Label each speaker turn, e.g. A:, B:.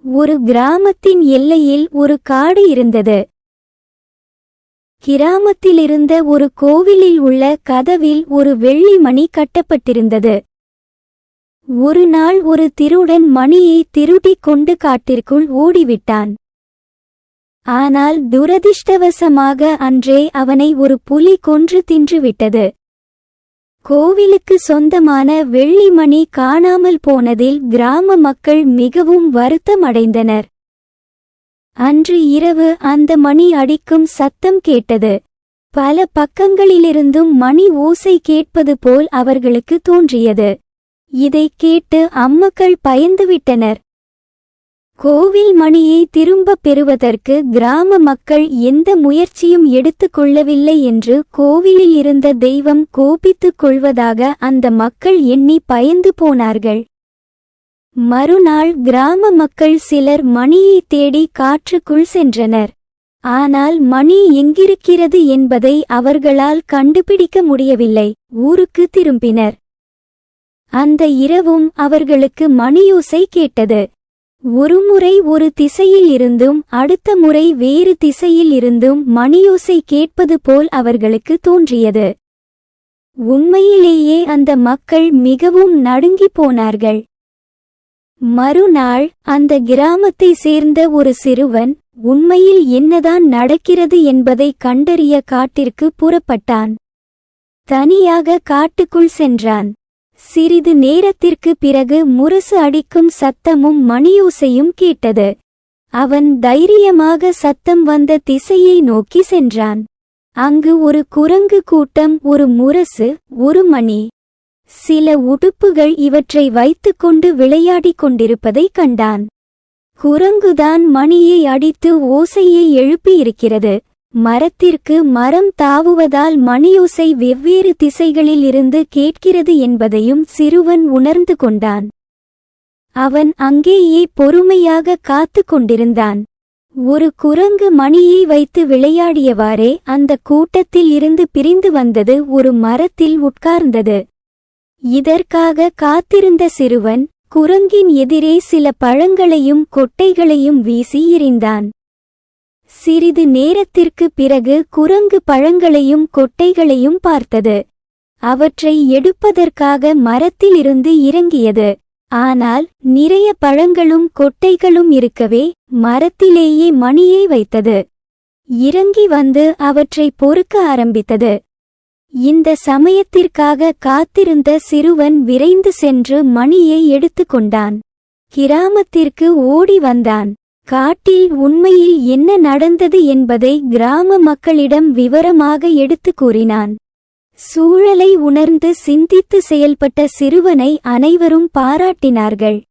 A: ஒரு கிராமத்தின் எல்லையில் ஒரு காடு இருந்தது. கிராமத்திலிருந்த ஒரு கோவிலில் உள்ள கதவில் ஒரு வெள்ளி மணி கட்டப்பட்டிருந்தது. ஒரு நாள் ஒரு திருடன் மணியை திருடிக் கொண்டு காட்டிற்குள் ஓடிவிட்டான். ஆனால் துரதிர்ஷ்டவசமாக அன்றே அவனை ஒரு புலி கொன்று தின்றுவிட்டது. கோவிலுக்கு சொந்தமான வெள்ளி மணி காணாமல் போனதில் கிராம மக்கள் மிகவும் வருத்தமடைந்தனர். அன்று இரவு அந்த மணி அடிக்கும் சத்தம் கேட்டது. பல பக்கங்களிலிருந்தும் மணி ஓசை கேட்பது போல் அவர்களுக்கு தோன்றியது. இதைக் கேட்டு அம்மக்கள் பயந்துவிட்டனர். கோவில் மணியை திரும்பப் பெறுவதற்கு கிராம மக்கள் எந்த முயற்சியும் எடுத்துக் கொள்ளவில்லை என்று கோவிலில் இருந்த தெய்வம் கோபித்துக் கொள்வதாக அந்த மக்கள் எண்ணி பயந்து போனார்கள். மறுநாள் கிராம மக்கள் சிலர் மணியை தேடி காற்றுக்குள் சென்றனர். ஆனால் மணி எங்கிருக்கிறது என்பதை அவர்களால் கண்டுபிடிக்க முடியவில்லை. ஊருக்கு திரும்பினர். அந்த இரவும் அவர்களுக்கு மணியோசை கேட்டது. ஒருமுறை ஒரு திசையில் இருந்தும் அடுத்த முறை வேறு திசையில் இருந்தும் மணியோசை கேட்பது போல் அவர்களுக்கு தோன்றியது. உண்மையிலேயே அந்த மக்கள் மிகவும் நடுங்கி போனார்கள். மறுநாள் அந்த கிராமத்தை சேர்ந்த ஒரு சிறுவன் உண்மையில் என்னதான் நடக்கிறது என்பதை கண்டறிய காட்டிற்கு புறப்பட்டான். தனியாக காட்டுக்குள் சென்றான். சிறிது நேரத்திற்கு பிறகு முரசு அடிக்கும் சத்தமும் மணியோசையும் கேட்டது. அவன் தைரியமாக சத்தம் வந்த திசையை நோக்கி சென்றான். அங்கு ஒரு குரங்கு கூட்டம், ஒரு முரசு, ஒரு மணி, சில உடுப்புகள் இவற்றை வைத்துக்கொண்டு விளையாடிக் கொண்டிருப்பதைக் கண்டான். குரங்குதான் மணியை அடித்து ஓசையை எழுப்பியிருக்கிறது. மரத்திற்கு மரம் தாவுவதால் மணியோசை வெவ்வேறு திசைகளில் இருந்து கேட்கிறது என்பதையும் சிறுவன் உணர்ந்து கொண்டான். அவன் அங்கேயே பொறுமையாக காத்து கொண்டிருந்தான். ஒரு குரங்கு மணியை வைத்து விளையாடியவாறே அந்த கூட்டத்தில் இருந்து பிரிந்து வந்தது ஒரு மரத்தில் உட்கார்ந்தது. இதற்காக காத்திருந்த சிறுவன் குரங்கின் எதிரே சில பழங்களையும் கொட்டைகளையும் வீசி எறிந்தான். சிறிது நேரத்திற்கு பிறகு குரங்கு பழங்களையும் கொட்டைகளையும் பார்த்தது. அவற்றை எடுப்பதற்காக மரத்திலிருந்து இறங்கியது. ஆனால் நிறைய பழங்களும் கொட்டைகளும் இருக்கவே மரத்திலேயே மணியை வைத்தது. இறங்கி வந்து அவற்றை பொறுக்க ஆரம்பித்தது. இந்த சமயத்திற்காக காத்திருந்த சிறுவன் விரைந்து சென்று மணியை எடுத்துக்கொண்டான். கிராமத்திற்கு ஓடி வந்தான். காட்டில் உண்மையில் என்ன நடந்தது என்பதை கிராம மக்களிடம் விவரமாக எடுத்துக் கூறினான். சூழலை உணர்ந்து சிந்தித்து செயல்பட்ட சிறுவனை அனைவரும் பாராட்டினார்கள்.